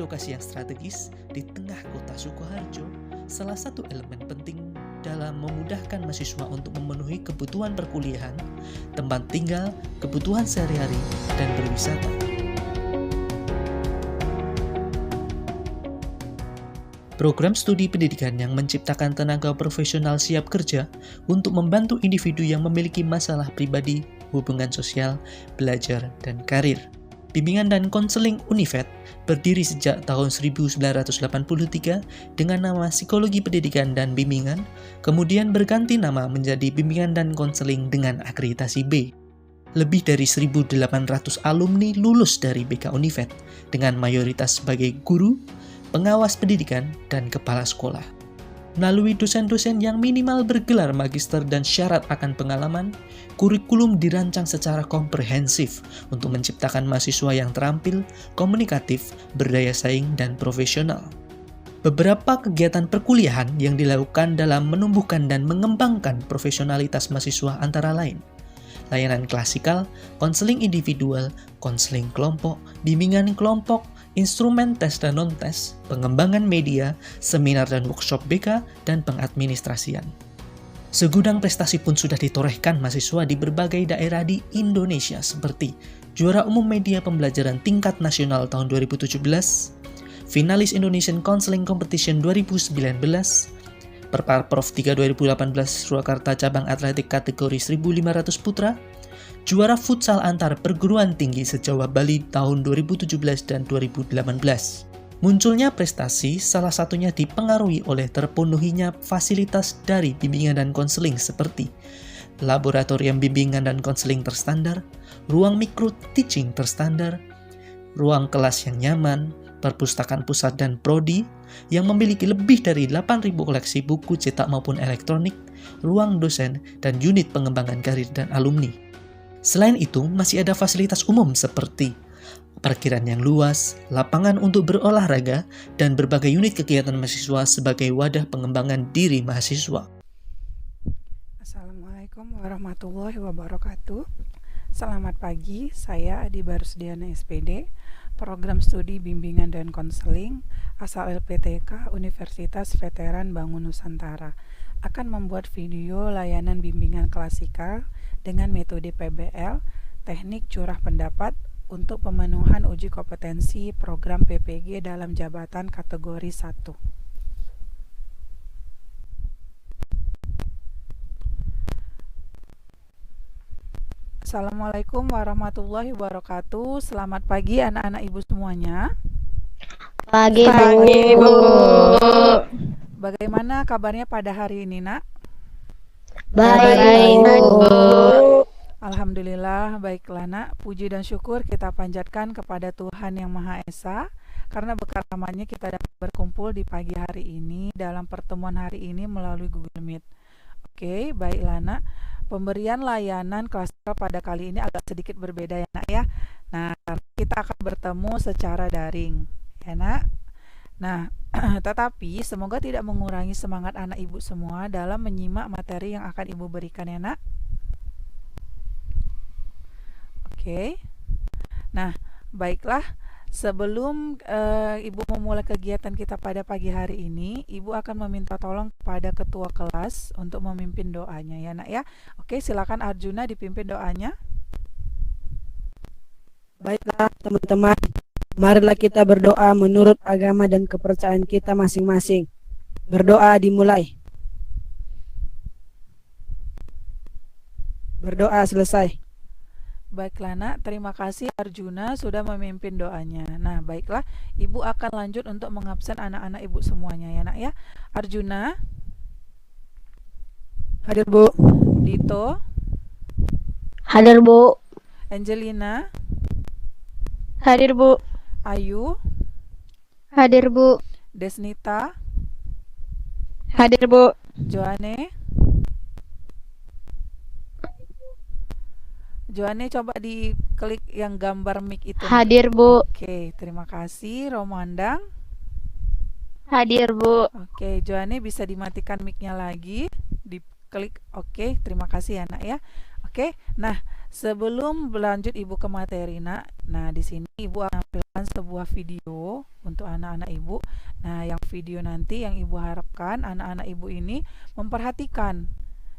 lokasi yang strategis di tengah kota Sukoharjo, salah satu elemen penting dalam memudahkan mahasiswa untuk memenuhi kebutuhan perkuliahan, tempat tinggal, kebutuhan sehari-hari, dan berwisata. Program studi pendidikan yang menciptakan tenaga profesional siap kerja untuk membantu individu yang memiliki masalah pribadi, hubungan sosial, belajar, dan karir. Bimbingan dan konseling Univet berdiri sejak tahun 1983 dengan nama Psikologi Pendidikan dan Bimbingan, kemudian berganti nama menjadi Bimbingan dan Konseling dengan akreditasi B. Lebih dari 1.800 alumni lulus dari BK Univet dengan mayoritas sebagai guru, pengawas pendidikan, dan kepala sekolah. Melalui dosen-dosen yang minimal bergelar magister dan syarat akan pengalaman, kurikulum dirancang secara komprehensif untuk menciptakan mahasiswa yang terampil, komunikatif, berdaya saing, dan profesional. Beberapa kegiatan perkuliahan yang dilakukan dalam menumbuhkan dan mengembangkan profesionalitas mahasiswa antara lain layanan klasikal, konseling individual, konseling kelompok, bimbingan kelompok, instrumen tes dan non-tes, pengembangan media, seminar dan workshop BK, dan pengadministrasian. Segudang prestasi pun sudah ditorehkan mahasiswa di berbagai daerah di Indonesia seperti juara umum media pembelajaran tingkat nasional tahun 2017, finalis Indonesian Counseling Competition 2019, Perparprov 3 2018 Surakarta cabang atletik kategori 1.500 putra, juara futsal antar perguruan tinggi se-Jawa Bali tahun 2017 dan 2018. Munculnya prestasi salah satunya dipengaruhi oleh terpenuhinya fasilitas dari bimbingan dan konseling seperti laboratorium bimbingan dan konseling terstandar, ruang micro teaching terstandar, ruang kelas yang nyaman, perpustakaan pusat dan prodi yang memiliki lebih dari 8.000 koleksi buku cetak maupun elektronik, ruang dosen, dan unit pengembangan karir dan alumni. Selain itu, masih ada fasilitas umum seperti parkiran yang luas, lapangan untuk berolahraga, dan berbagai unit kegiatan mahasiswa sebagai wadah pengembangan diri mahasiswa. Assalamualaikum warahmatullahi wabarakatuh. Selamat pagi, saya Adi Barusdiana SPD, Program Studi Bimbingan dan Konseling asal LPTK Universitas Veteran Bangun Nusantara akan membuat video layanan bimbingan klasikal dengan metode PBL, teknik curah pendapat untuk pemenuhan uji kompetensi program PPG dalam jabatan kategori 1. Assalamualaikum warahmatullahi wabarakatuh. Selamat pagi anak-anak ibu semuanya. Pagi, Bu. Bagaimana kabarnya pada hari ini, Nak? Baik, Bu. Alhamdulillah, baiklah Nak. Puji dan syukur kita panjatkan kepada Tuhan Yang Maha Esa karena berkat namanya kita dapat berkumpul di pagi hari ini dalam pertemuan hari ini melalui Google Meet. Oke, baiklah Nak. Pemberian layanan klasikal pada kali ini agak sedikit berbeda ya Nak ya. Nah, kita akan bertemu secara daring ya Nak. Nah, tetapi semoga tidak mengurangi semangat anak ibu semua dalam menyimak materi yang akan ibu berikan ya Nak. Oke. Nah, baiklah. Sebelum ibu memulai kegiatan kita pada pagi hari ini, ibu akan meminta tolong kepada ketua kelas untuk memimpin doanya ya Nak ya. Oke, silakan Arjuna dipimpin doanya. Baiklah teman-teman, marilah kita berdoa menurut agama dan kepercayaan kita masing-masing. Berdoa dimulai. Berdoa selesai. Baiklah Nak, terima kasih Arjuna sudah memimpin doanya. Nah, baiklah, ibu akan lanjut untuk mengabsen anak-anak ibu semuanya ya Nak ya. Arjuna. Hadir, Bu. Dito. Hadir, Bu. Angelina. Hadir, Bu. Ayu. Hadir, Bu. Desnita. Hadir, Bu. Joane. Joane, coba diklik yang gambar mic itu. Hadir, Bu. Oke, terima kasih. Romandang. Hadir, Bu. Oke, Joane bisa dimatikan mic-nya lagi. Diklik. Oke, terima kasih ya Nak ya. Oke, nah Sebelum berlanjut Ibu ke materi, Nak. Nah, di sini Ibu akan menampilkan sebuah video untuk anak-anak Ibu. Nah, yang video nanti yang Ibu harapkan anak-anak Ibu ini memperhatikan.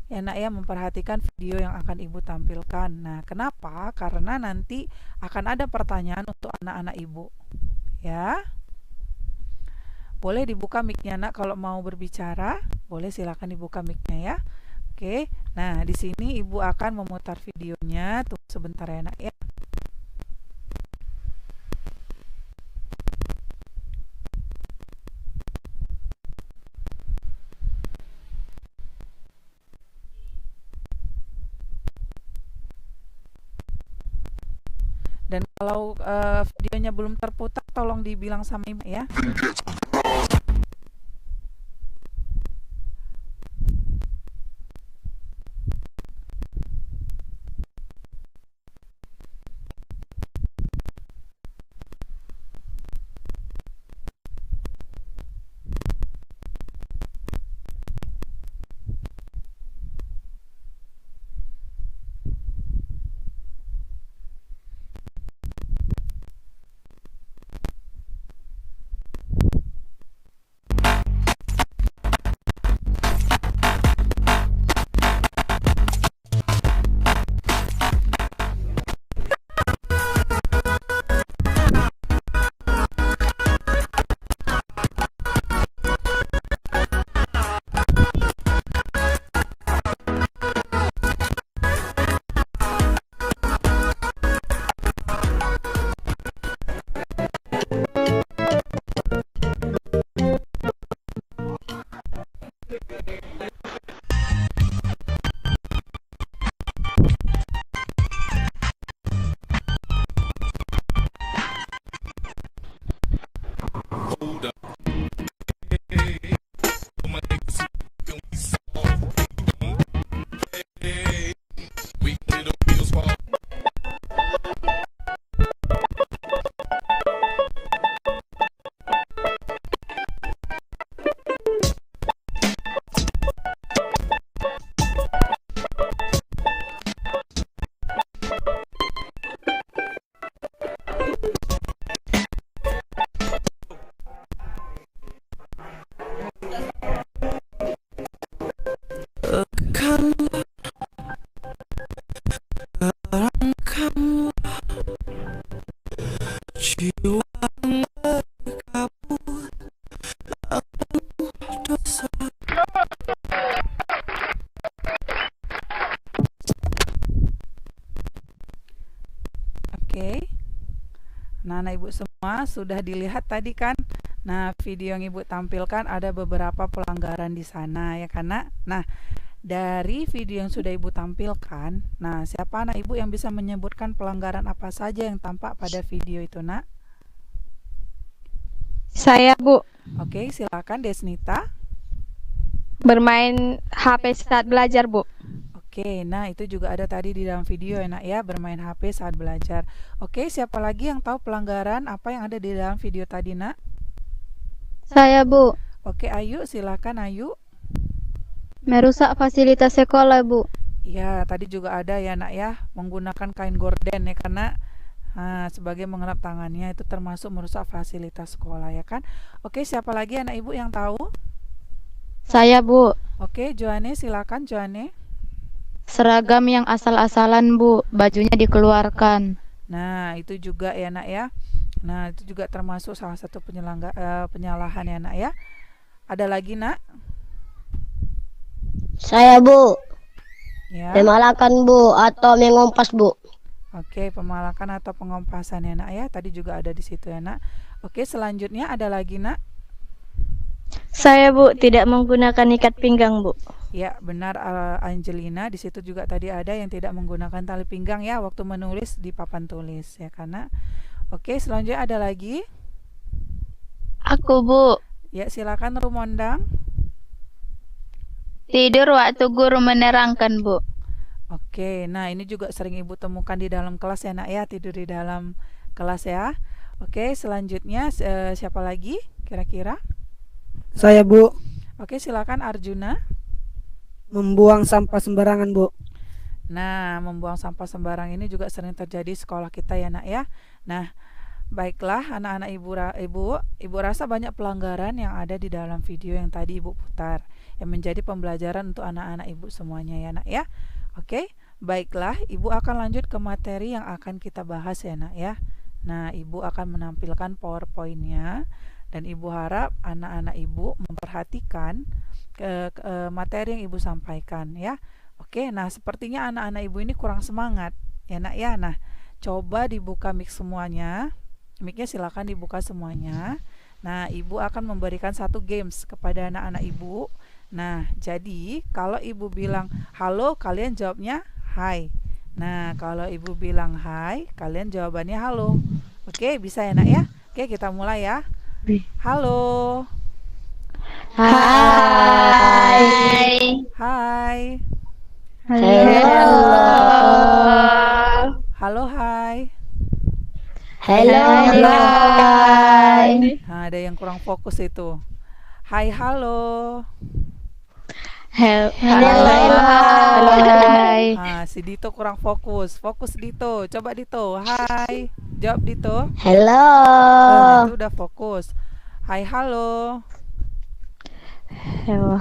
Ya, Nak ya, memperhatikan video yang akan Ibu tampilkan. Nah, kenapa? Karena nanti akan ada pertanyaan untuk anak-anak Ibu. Ya. Boleh dibuka mic-nya, Nak, kalau mau berbicara. Boleh, silakan dibuka mic-nya ya. Oke, nah di sini Ibu akan memutar videonya. Tunggu sebentar ya, Nak ya. Dan kalau videonya belum terputar, tolong dibilang sama Ibu ya. Oke. Nah, anak Ibu semua sudah dilihat tadi kan? Nah, video yang Ibu tampilkan ada beberapa pelanggaran di sana ya kan, Nak? Nah, dari video yang sudah Ibu tampilkan, nah siapa anak Ibu yang bisa menyebutkan pelanggaran apa saja yang tampak pada video itu, Nak? Saya, Bu. Oke, silakan Desnita. Bermain HP saat belajar, Bu. Oke, nah itu juga ada tadi di dalam video ya, Nak ya, bermain HP saat belajar. Oke, siapa lagi yang tahu pelanggaran apa yang ada di dalam video tadi, Nak? Saya, Bu. Oke, Ayu, silakan Ayu. Merusak fasilitas sekolah, Bu. Ya, tadi juga ada ya, Nak ya, menggunakan kain gorden ya, karena sebagai mengerap tangannya itu termasuk merusak fasilitas sekolah ya kan. Oke, siapa lagi anak Ibu yang tahu? Saya, Bu. Oke, Joanne, silakan Joanne. Seragam yang asal-asalan, Bu. Bajunya dikeluarkan. Nah, itu juga ya, Nak ya. Nah, itu juga termasuk salah satu penyalahan ya, Nak ya. Ada lagi, Nak? Saya, Bu. Ya. Memalakan, Bu, atau mengompas, Bu. Oke, pemalakan atau pengompasan ya, Nak ya. Tadi juga ada di situ ya, Nak. Oke, selanjutnya ada lagi, Nak? Saya, Bu, tidak menggunakan ikat pinggang, Bu. Ya, benar Angelina. Di situ juga tadi ada yang tidak menggunakan tali pinggang ya waktu menulis di papan tulis ya, karena. Oke, selanjutnya ada lagi? Aku, Bu. Ya, silakan Rumondang. Tidur waktu guru menerangkan, Bu. Oke, nah ini juga sering Ibu temukan di dalam kelas ya, Nak ya, tidur di dalam kelas ya. Oke, selanjutnya siapa lagi kira-kira? Saya, Bu. Oke, silakan Arjuna. Membuang sampah sembarangan, Bu. Nah, membuang sampah sembarang ini juga sering terjadi di sekolah kita ya, Nak ya. Nah, baiklah anak-anak ibu rasa banyak pelanggaran yang ada di dalam video yang tadi Ibu putar yang menjadi pembelajaran untuk anak-anak Ibu semuanya ya, Nak ya. Oke, baiklah, Ibu akan lanjut ke materi yang akan kita bahas ya, Nak ya. Nah, Ibu akan menampilkan PowerPoint-nya dan Ibu harap anak-anak Ibu memperhatikan materi yang Ibu sampaikan ya. Oke, nah sepertinya anak-anak Ibu ini kurang semangat ya, Nak ya. Nah, coba dibuka mic semuanya. Mic-nya silakan dibuka semuanya. Nah, Ibu akan memberikan satu games kepada anak-anak Ibu. Nah, jadi kalau Ibu bilang halo, kalian jawabnya hai. Nah, kalau Ibu bilang hai, kalian jawabannya halo. Oke, bisa ya, Nak ya? Oke, kita mulai ya. Halo. Hai. Hai. Halo. Halo, hai. Halo. Hai. Nah, ada yang kurang fokus itu. Hai, halo. Halo. Hai. Nah, si Dito kurang fokus. Fokus Dito. Coba Dito. Hai. Jawab Dito. Halo. Nah, itu udah fokus. Hai, halo. Halo.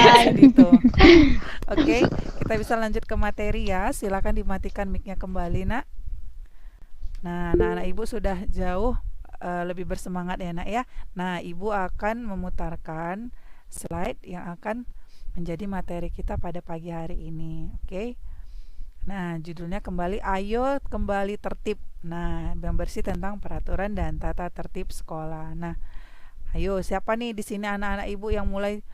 Masih Dito. Oke, kita bisa lanjut ke materi ya. Silakan dimatikan mic-nya kembali, Nak. Nah, anak-anak Ibu sudah jauh lebih bersemangat ya, Nak ya. Nah, Ibu akan memutarkan slide yang akan menjadi materi kita pada pagi hari ini. Oke. Nah, judulnya kembali ayo kembali tertib. Nah, yang bersih tentang peraturan dan tata tertib sekolah. Nah, ayo siapa nih di sini anak-anak Ibu yang mulai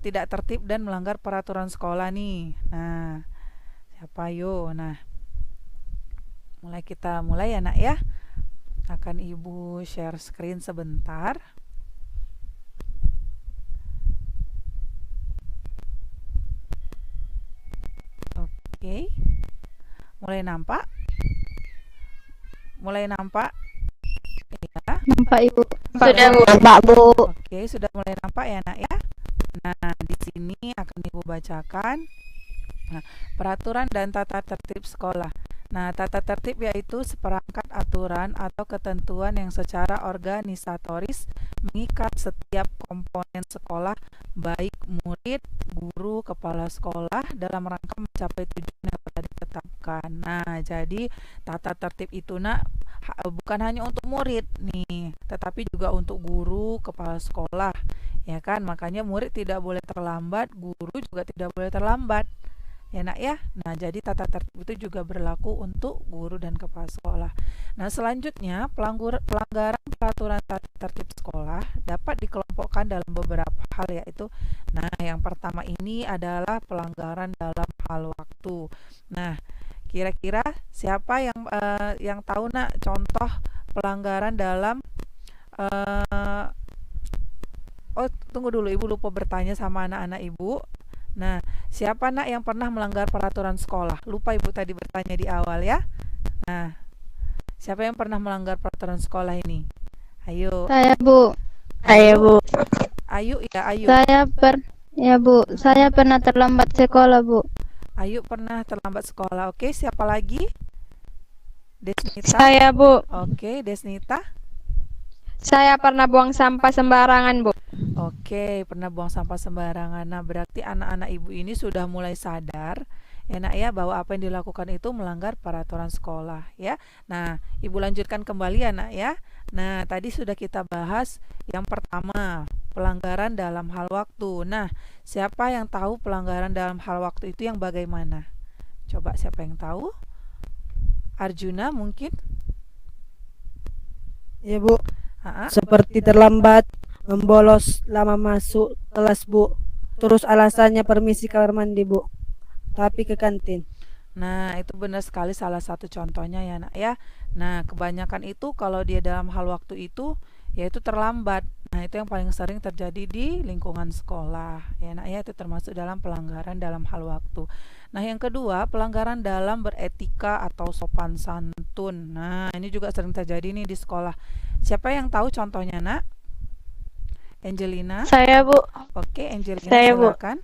tidak tertib dan melanggar peraturan sekolah nih? Nah, siapa ayo? Nah, kita mulai ya, Nak ya. Akan Ibu share screen sebentar. Oke. Mulai nampak? Ya. Nampak Ibu. Sudah Bu. Nampak, Bu. Oke, sudah mulai nampak ya, Nak ya. Nah, di sini akan Ibu bacakan peraturan dan tata tertib sekolah. Nah, tata tertib yaitu seperangkat aturan atau ketentuan yang secara organisatoris mengikat setiap komponen sekolah, baik murid, guru, kepala sekolah dalam rangka mencapai tujuan yang telah ditetapkan. Nah, jadi tata tertib itu, Nak, bukan hanya untuk murid nih, tetapi juga untuk guru, kepala sekolah. Ya kan? Makanya murid tidak boleh terlambat, guru juga tidak boleh terlambat. Ya, Nak ya. Nah, jadi tata tertib itu juga berlaku untuk guru dan kepala sekolah. Nah, selanjutnya pelanggaran peraturan tata tertib sekolah dapat dikelompokkan dalam beberapa hal yaitu, nah, yang pertama ini adalah pelanggaran dalam hal waktu. Nah, kira-kira siapa yang tahu, Nak, contoh pelanggaran dalam tunggu dulu, Ibu lupa bertanya sama anak-anak Ibu. Nah, siapa, Nak, yang pernah melanggar peraturan sekolah? Lupa Ibu tadi bertanya di awal ya. Nah, siapa yang pernah melanggar peraturan sekolah ini? Ayo. Saya Bu. Ayu ya, Ayu. Saya pernah terlambat sekolah Bu. Ayu pernah terlambat sekolah. Oke, siapa lagi? Desnita. Saya Bu. Oke, Desnita. Saya pernah buang sampah sembarangan Bu. Oke, pernah buang sampah sembarangan. Nah, berarti anak-anak Ibu ini sudah mulai sadar ya, Nak ya, bahwa apa yang dilakukan itu melanggar peraturan sekolah ya. Nah, Ibu lanjutkan kembali ya, Nak ya. Nah, tadi sudah kita bahas yang pertama, pelanggaran dalam hal waktu. Nah, siapa yang tahu pelanggaran dalam hal waktu itu yang bagaimana? Coba siapa yang tahu? Arjuna mungkin? Ya, Bu. Ha-ha. Seperti terlambat, membolos lama masuk kelas, Bu. Terus alasannya permisi kamar mandi, Bu. Tapi ke kantin. Nah, itu benar sekali salah satu contohnya ya, Nak ya. Nah, kebanyakan itu kalau dia dalam hal waktu itu yaitu terlambat. Nah, itu yang paling sering terjadi di lingkungan sekolah ya, Nak ya. Itu termasuk dalam pelanggaran dalam hal waktu. Nah, yang kedua, pelanggaran dalam beretika atau sopan santun. Nah, ini juga sering terjadi nih di sekolah. Siapa yang tahu contohnya, Nak? Angelina? Saya Bu. Oke, Angelina, Saya, Bu. silakan.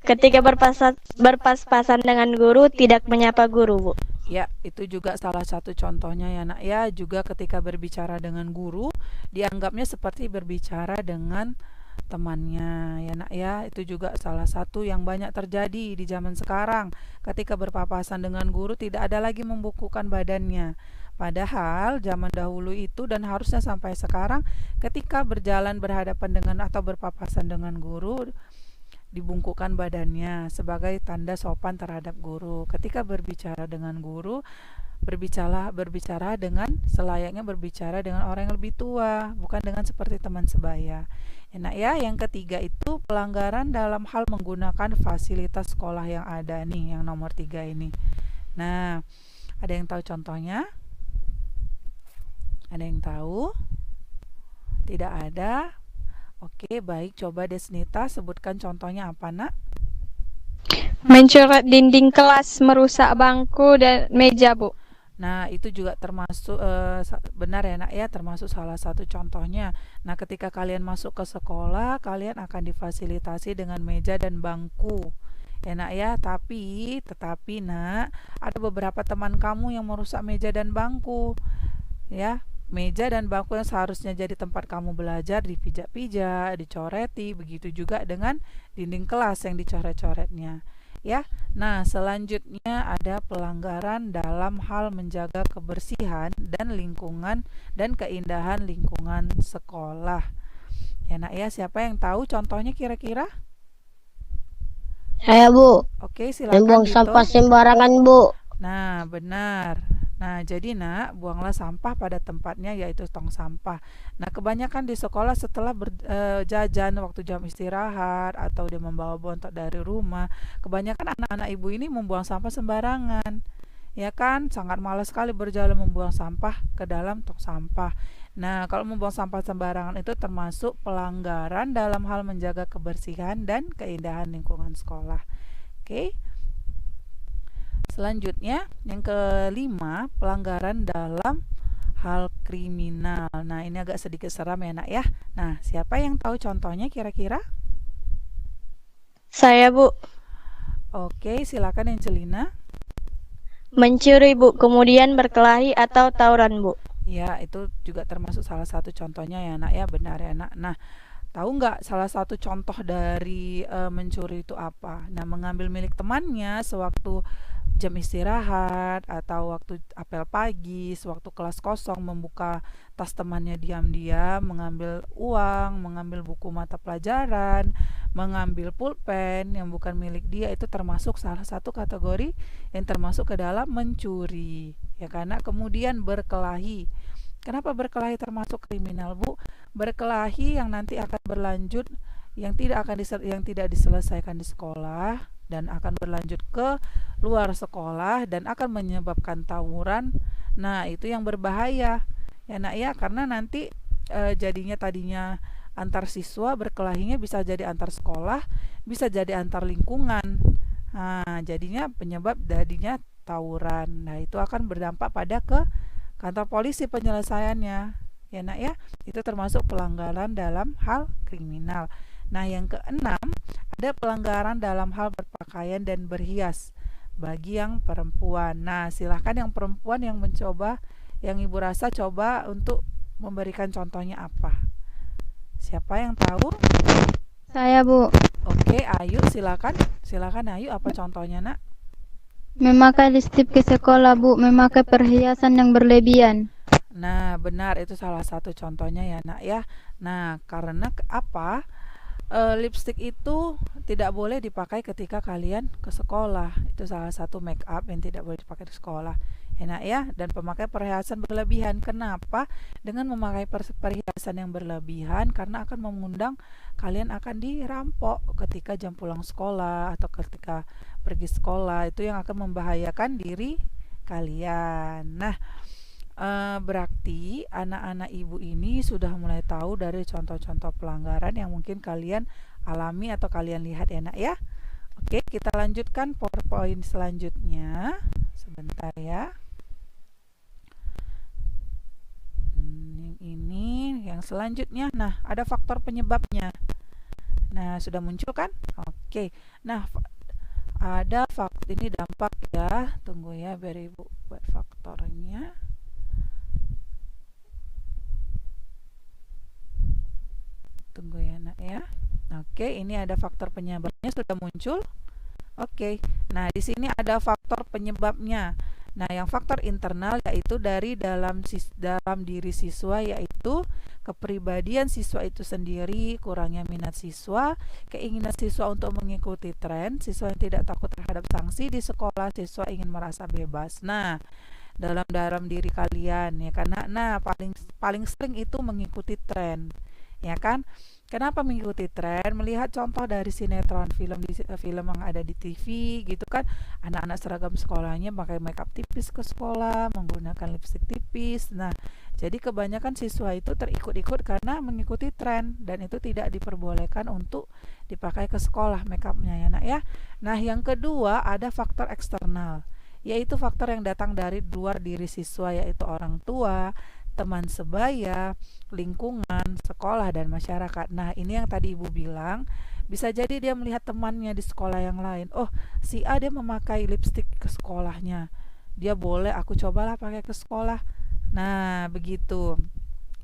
Ketika berpas-pasan dengan guru, tidak menyapa guru, Bu. Ya, itu juga salah satu contohnya ya nak ya. Juga ketika berbicara dengan guru, dianggapnya seperti berbicara dengan temannya ya nak ya. Itu juga salah satu yang banyak terjadi di zaman sekarang. Ketika berpapasan dengan guru, tidak ada lagi membukukan badannya. Padahal zaman dahulu itu dan harusnya sampai sekarang, ketika berjalan berhadapan dengan atau berpapasan dengan guru, dibungkukkan badannya sebagai tanda sopan terhadap guru. Ketika berbicara dengan guru, berbicara dengan selayaknya berbicara dengan orang yang lebih tua, bukan dengan seperti teman sebaya. Enak ya. Yang ketiga itu pelanggaran dalam hal menggunakan fasilitas sekolah yang ada nih, yang nomor 3 ini. Nah, ada yang tahu contohnya? Ada yang tahu? Tidak ada? Oke, baik. Coba Desnita sebutkan contohnya apa, nak? Mencoret dinding kelas, merusak bangku dan meja, Bu. Nah, itu juga termasuk benar ya, nak ya, termasuk salah satu contohnya. Nah, ketika kalian masuk ke sekolah, kalian akan difasilitasi dengan meja dan bangku. Ya, nak ya, tetapi nak, ada beberapa teman kamu yang merusak meja dan bangku. Ya, meja dan bangku yang seharusnya jadi tempat kamu belajar dipijak-pijak, dicoreti, begitu juga dengan dinding kelas yang dicoret-coretnya. Ya. Nah, selanjutnya ada pelanggaran dalam hal menjaga kebersihan dan lingkungan dan keindahan lingkungan sekolah. Ya, nak ya, siapa yang tahu contohnya kira-kira? Saya, Bu. Oke, silakan Membuang Dito. sampah sembarangan, Bu. Nah, benar. Nah, jadi nak, buanglah sampah pada tempatnya, yaitu tong sampah. Nah, kebanyakan di sekolah setelah jajan waktu jam istirahat atau dia membawa bontot dari rumah, kebanyakan anak-anak ibu ini membuang sampah sembarangan. Ya kan, sangat malas sekali berjalan membuang sampah ke dalam tong sampah. Nah, kalau membuang sampah sembarangan itu termasuk pelanggaran dalam hal menjaga kebersihan dan keindahan lingkungan sekolah. Oke. Selanjutnya, yang kelima, pelanggaran dalam hal kriminal. Nah, ini agak sedikit seram ya, nak ya. Nah, siapa yang tahu contohnya kira-kira? Saya, Bu. Oke, silakan Angelina. Mencuri, Bu, kemudian berkelahi atau tawuran, Bu. Ya, itu juga termasuk salah satu contohnya ya, nak ya. Benar ya, nak. Nah, tahu nggak salah satu contoh dari mencuri itu apa? Nah, mengambil milik temannya sewaktu jam istirahat atau waktu apel pagi, sewaktu kelas kosong, membuka tas temannya diam-diam, mengambil uang, mengambil buku mata pelajaran, mengambil pulpen yang bukan milik dia, itu termasuk salah satu kategori yang termasuk ke dalam mencuri. Ya, karena kemudian berkelahi. Kenapa berkelahi termasuk kriminal, Bu? Berkelahi yang nanti akan berlanjut, yang tidak diselesaikan di sekolah dan akan berlanjut ke luar sekolah dan akan menyebabkan tawuran. Nah, itu yang berbahaya. Ya, nak ya, karena nanti tadinya antar siswa, berkelahinya bisa jadi antar sekolah, bisa jadi antar lingkungan. Nah, jadinya tawuran. Nah, itu akan berdampak pada ke kantor polisi penyelesaiannya. Ya, nak ya, itu termasuk pelanggaran dalam hal kriminal. Nah, yang keenam, ada pelanggaran dalam hal berpakaian dan berhias bagi yang perempuan. Nah, silahkan yang perempuan yang mencoba, yang ibu rasa coba untuk memberikan contohnya apa. Siapa yang tahu? Saya, Bu. Oke, Ayu, silakan. Silakan Ayu, apa contohnya, nak? Memakai lipstik ke sekolah, Bu. Memakai perhiasan yang berlebihan. Nah, benar, itu salah satu contohnya ya, nak ya. Nah, karena apa? Lipstik itu tidak boleh dipakai ketika kalian ke sekolah. Itu salah satu make up yang tidak boleh dipakai di sekolah. Enak ya. Dan pemakai perhiasan berlebihan. Kenapa? Dengan memakai perhiasan yang berlebihan, karena akan mengundang kalian akan dirampok ketika jam pulang sekolah atau ketika pergi sekolah. Itu yang akan membahayakan diri kalian. Nah, berarti anak-anak ibu ini sudah mulai tahu dari contoh-contoh pelanggaran yang mungkin kalian alami atau kalian lihat ya, nak ya. Oke, kita lanjutkan PowerPoint selanjutnya. Sebentar ya. Yang ini, yang selanjutnya. Nah, ada faktor penyebabnya. Nah, sudah muncul kan? Oke. Oke. Nah, ada faktor ini dampak ya. Tunggu ya biar Ibu buat faktornya. Tunggu ya Nak ya. Oke, ini ada faktor penyebabnya sudah muncul. Oke. Nah, di sini ada faktor penyebabnya. Nah, yang faktor internal yaitu dari dalam diri siswa, yaitu kepribadian siswa itu sendiri, kurangnya minat siswa, keinginan siswa untuk mengikuti tren, siswa yang tidak takut terhadap sanksi di sekolah, siswa ingin merasa bebas. Nah, dalam diri kalian ya, karena paling sering itu mengikuti tren. Ya kan? Kenapa mengikuti tren? Melihat contoh dari sinetron, film yang ada di TV gitu kan. Anak-anak seragam sekolahnya pakai makeup tipis ke sekolah, menggunakan lipstik tipis. Nah, jadi kebanyakan siswa itu terikut-ikut karena mengikuti tren, dan itu tidak diperbolehkan untuk dipakai ke sekolah makeupnya ya Nak ya. Nah, yang kedua ada faktor eksternal, yaitu faktor yang datang dari luar diri siswa, yaitu orang tua, teman sebaya, lingkungan, sekolah, dan masyarakat. Nah, ini yang tadi Ibu bilang, bisa jadi dia melihat temannya di sekolah yang lain. Oh, si A dia memakai lipstik ke sekolahnya, dia boleh, aku cobalah pakai ke sekolah. Nah, begitu.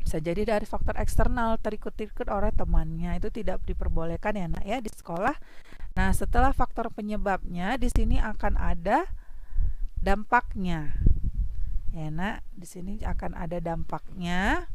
Bisa jadi dari faktor eksternal, terikut-ikut oleh temannya, itu tidak diperbolehkan ya Nak ya di sekolah. Nah, setelah faktor penyebabnya, di sini akan ada dampaknya. Ya Nak, di sini akan ada dampaknya.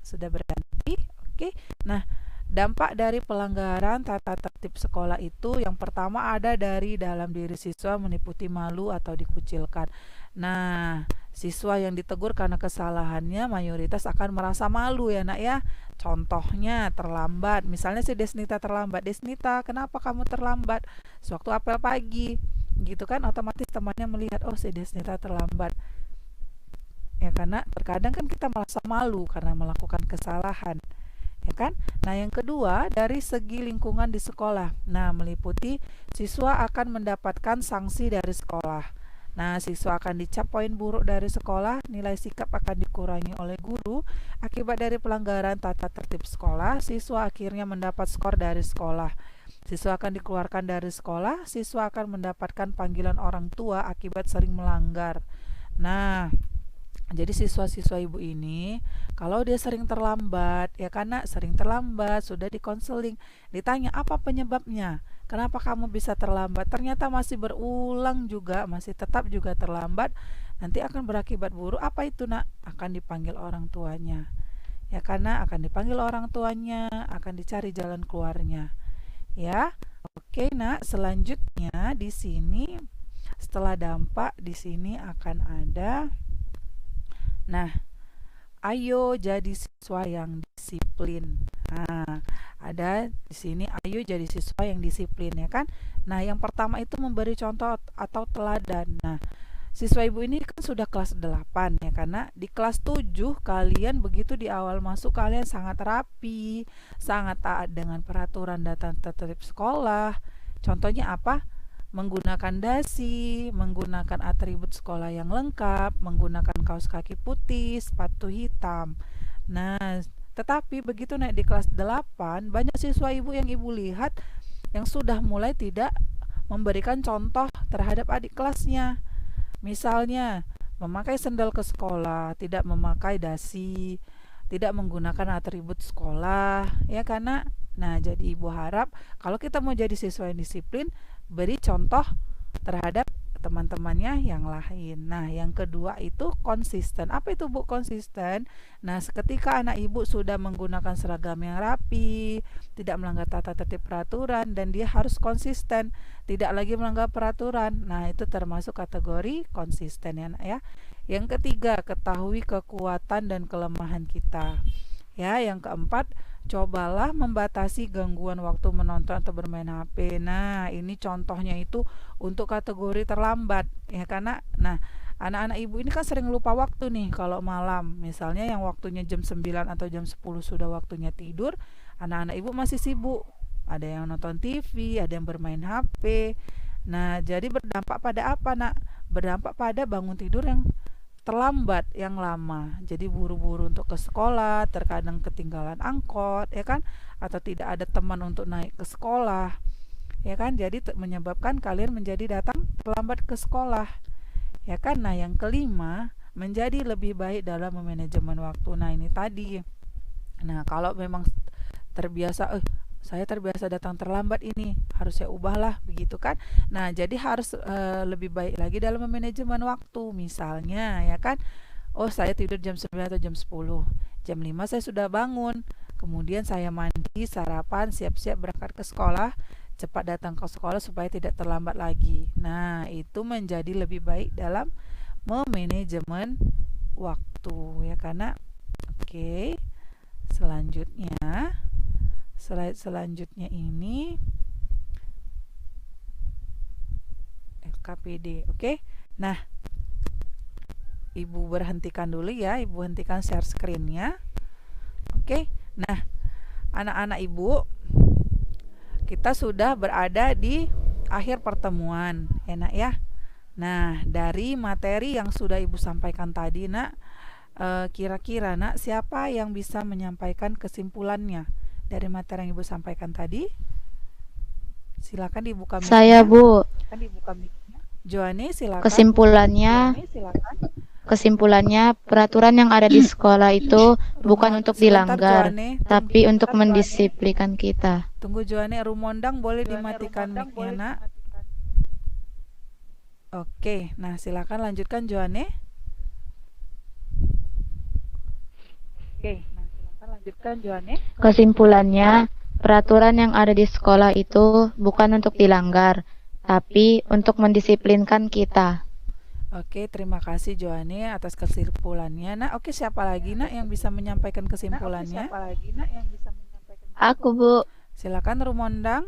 Sudah berganti. Oke. Nah, dampak dari pelanggaran tata tertib sekolah itu yang pertama ada dari dalam diri siswa, meliputi malu atau dikucilkan. Nah, siswa yang ditegur karena kesalahannya mayoritas akan merasa malu ya Nak ya. Contohnya terlambat. Misalnya si Desnita terlambat. Desnita, kenapa kamu terlambat? Sewaktu apel pagi. Gitu kan, otomatis temannya melihat, oh si Desnita terlambat. Ya, karena terkadang kan kita merasa malu karena melakukan kesalahan, ya kan? Nah, yang kedua dari segi lingkungan di sekolah. Nah, meliputi siswa akan mendapatkan sanksi dari sekolah. Nah, siswa akan dicap poin buruk dari sekolah, nilai sikap akan dikurangi oleh guru. Akibat dari pelanggaran tata tertib sekolah, siswa akhirnya mendapat skor dari sekolah. Siswa akan dikeluarkan dari sekolah, siswa akan mendapatkan panggilan orang tua akibat sering melanggar. Nah, jadi siswa-siswa Ibu ini kalau dia sering terlambat, ya karena sering terlambat, sudah dikonseling, ditanya apa penyebabnya, kenapa kamu bisa terlambat, ternyata masih berulang juga, masih tetap juga terlambat, nanti akan berakibat buruk. Apa itu Nak? Akan dipanggil orang tuanya. Ya, karena akan dipanggil orang tuanya, akan dicari jalan keluarnya. Ya. Oke Nak, selanjutnya di sini setelah dampak di sini akan ada, nah, ayo jadi siswa yang disiplin. Nah, ada di sini ayo jadi siswa yang disiplin ya kan. Nah, yang pertama itu memberi contoh atau teladan. Nah, siswa Ibu ini kan sudah kelas 8 ya, karena di kelas 7 kalian begitu di awal masuk kalian sangat rapi, sangat taat dengan peraturan dan tata tertib sekolah. Contohnya apa? Menggunakan dasi, menggunakan atribut sekolah yang lengkap, menggunakan kaos kaki putih, sepatu hitam. Nah, tetapi begitu naik di kelas 8, banyak siswa Ibu yang Ibu lihat yang sudah mulai tidak memberikan contoh terhadap adik kelasnya. Misalnya, memakai sendal ke sekolah, tidak memakai dasi, tidak menggunakan atribut sekolah, ya karena, nah jadi Ibu harap kalau kita mau jadi siswa yang disiplin, beri contoh terhadap teman-temannya yang lain. Nah, yang kedua itu konsisten. Apa itu Bu konsisten? Nah, ketika anak Ibu sudah menggunakan seragam yang rapi, tidak melanggar tata tertib peraturan, dan dia harus konsisten, tidak lagi melanggar peraturan. Nah, itu termasuk kategori konsisten ya Nak ya. Yang ketiga, ketahui kekuatan dan kelemahan kita. Ya, yang keempat, cobalah membatasi gangguan waktu menonton atau bermain HP. Nah, ini contohnya itu untuk kategori terlambat ya, karena nah anak-anak Ibu ini kan sering lupa waktu nih kalau malam. Misalnya yang waktunya jam 9 atau jam 10 sudah waktunya tidur, anak-anak Ibu masih sibuk. Ada yang nonton TV, ada yang bermain HP. Nah, jadi berdampak pada apa Nak? Berdampak pada bangun tidur yang terlambat, yang lama. Jadi buru-buru untuk ke sekolah, terkadang ketinggalan angkot ya kan, atau tidak ada teman untuk naik ke sekolah. ya kan? Jadi menyebabkan kalian menjadi datang terlambat ke sekolah, ya kan? Nah, yang kelima, menjadi lebih baik dalam memanajemen waktu. Nah, ini tadi. Nah, kalau memang terbiasa, saya terbiasa datang terlambat ini, harus saya ubahlah, begitu kan? Nah, jadi harus lebih baik lagi dalam memanajemen waktu. Misalnya, ya kan? Oh, saya tidur jam 9 atau jam 10. Jam 5 saya sudah bangun. Kemudian saya mandi, sarapan, siap-siap berangkat ke sekolah. Cepat datang ke sekolah supaya tidak terlambat lagi. Nah, itu menjadi lebih baik dalam memanajemen waktu, ya, karena oke. Selanjutnya, slide selanjutnya ini LKPD. Oke. Nah, Ibu berhentikan dulu ya, Ibu hentikan share screen-nya. Oke. Nah, anak-anak Ibu, kita sudah berada di akhir pertemuan, enak ya. Nah, dari materi yang sudah Ibu sampaikan tadi, Nak, kira-kira Nak, siapa yang bisa menyampaikan kesimpulannya dari materi yang Ibu sampaikan tadi? Silakan dibuka mic-nya. Saya, Bu. Joanne, silakan. Kesimpulannya, peraturan yang ada di sekolah itu bukan untuk Sebentar, dilanggar, Joanne. tapi untuk mendisiplinkan kita. Tunggu Joanne, Rumondang boleh dimatikan mic-nya, Nak. Oke, nah silakan lanjutkan Joanne. Kesimpulannya, peraturan yang ada di sekolah itu bukan untuk dilanggar, tapi untuk mendisiplinkan kita. Oke, terima kasih Joanne atas kesimpulannya. Nah, oke, siapa lagi Nak yang bisa menyampaikan kesimpulannya? Aku, Bu. Silakan Rumondang.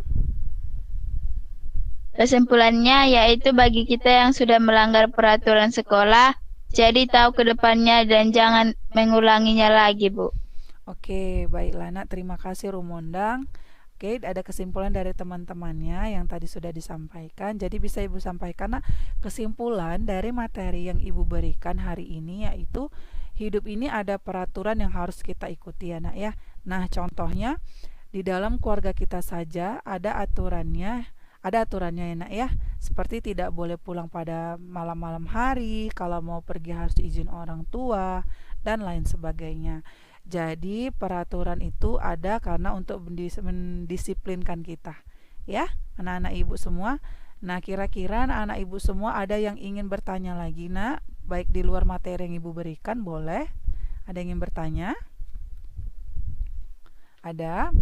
Kesimpulannya yaitu bagi kita yang sudah melanggar peraturan sekolah, jadi tahu ke depannya dan jangan mengulanginya lagi, Bu. Oke, baiklah Nak, terima kasih Rumondang. Oke, ada kesimpulan dari teman-temannya yang tadi sudah disampaikan. Jadi bisa Ibu sampaikan, Nak, kesimpulan dari materi yang Ibu berikan hari ini, yaitu hidup ini ada peraturan yang harus kita ikuti ya Nak ya. Nah, contohnya di dalam keluarga kita saja ada aturannya ya Nak ya. Seperti tidak boleh pulang pada malam-malam hari, kalau mau pergi harus izin orang tua, dan lain sebagainya. Jadi peraturan itu ada karena untuk mendisiplinkan kita, ya anak-anak Ibu semua. Nah, kira-kira anak-anak Ibu semua ada yang ingin bertanya lagi, Nak? Baik di luar materi yang Ibu berikan, boleh. Ada yang ingin bertanya? Ada?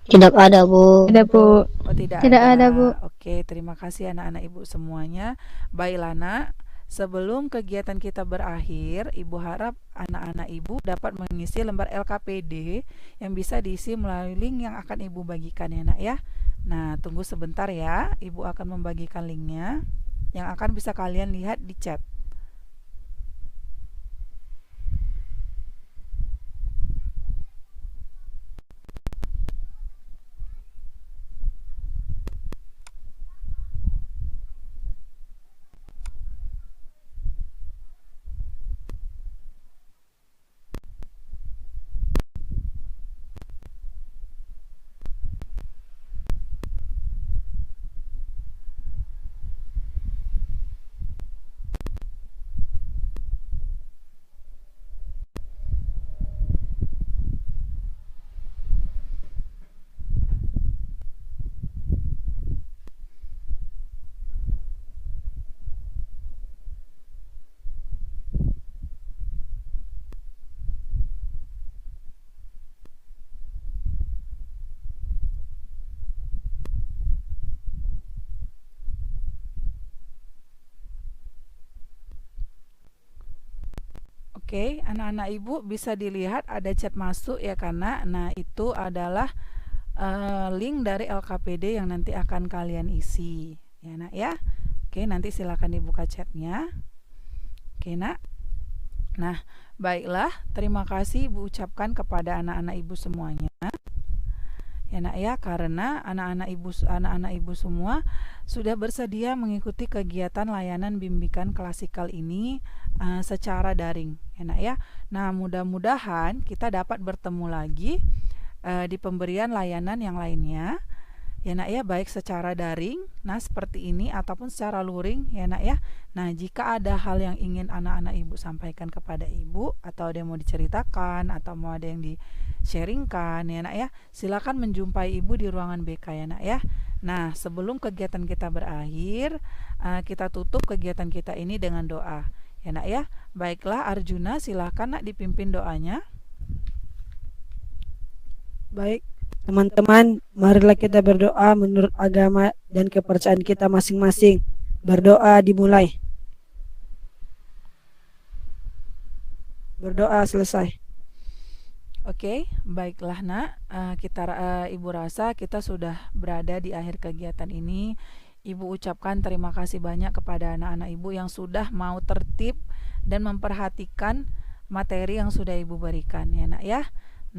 Tidak ada, Bu. Tidak, Bu. Oh, tidak ada, Bu. Oke, terima kasih anak-anak Ibu semuanya. Baiklah, Nak. Sebelum kegiatan kita berakhir, Ibu harap anak-anak Ibu dapat mengisi lembar LKPD yang bisa diisi melalui link yang akan Ibu bagikan ya Nak ya. Nah, tunggu sebentar ya, Ibu akan membagikan linknya yang akan bisa kalian lihat di chat. Oke, anak-anak Ibu bisa dilihat ada chat masuk ya karena itu adalah link dari LKPD yang nanti akan kalian isi ya Nak ya. Oke, nanti silakan dibuka chatnya. Oke Nak. Nah, baiklah, terima kasih Ibu ucapkan kepada anak-anak Ibu semuanya ya Nak ya, karena anak-anak Ibu semua sudah bersedia mengikuti kegiatan layanan bimbingan klasikal ini secara daring ya Nak ya. Nah, mudah-mudahan kita dapat bertemu lagi di pemberian layanan yang lainnya ya nak ya, baik secara daring, nah seperti ini, ataupun secara luring ya nak ya. Nah, jika ada hal yang ingin anak-anak ibu sampaikan kepada ibu, atau ada yang mau diceritakan, atau mau ada yang di-sharingkan ya nak ya, silakan menjumpai ibu di ruangan BK ya nak ya. Nah, sebelum kegiatan kita berakhir, kita tutup kegiatan kita ini dengan doa ya nak ya. Baiklah Arjuna, silakan nak dipimpin doanya. Baik, teman-teman, marilah kita berdoa menurut agama dan kepercayaan kita masing-masing. Berdoa dimulai. Berdoa selesai. Oke, baiklah nak, Ibu rasa kita sudah berada di akhir kegiatan ini. Ibu ucapkan terima kasih banyak kepada anak-anak ibu yang sudah mau tertib dan memperhatikan materi yang sudah ibu berikan ya nak ya.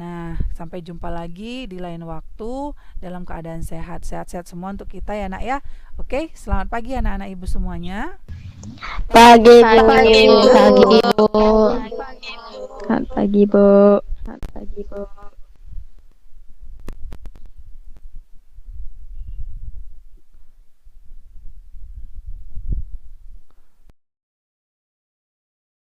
Nah, sampai jumpa lagi di lain waktu dalam keadaan sehat. Sehat-sehat semua untuk kita ya nak ya. Oke, selamat pagi anak-anak ibu semuanya. Pagi, Bu. Pagi, Bu. Selamat pagi, Bu. Selamat pagi, Bu. Selamat pagi, Bu.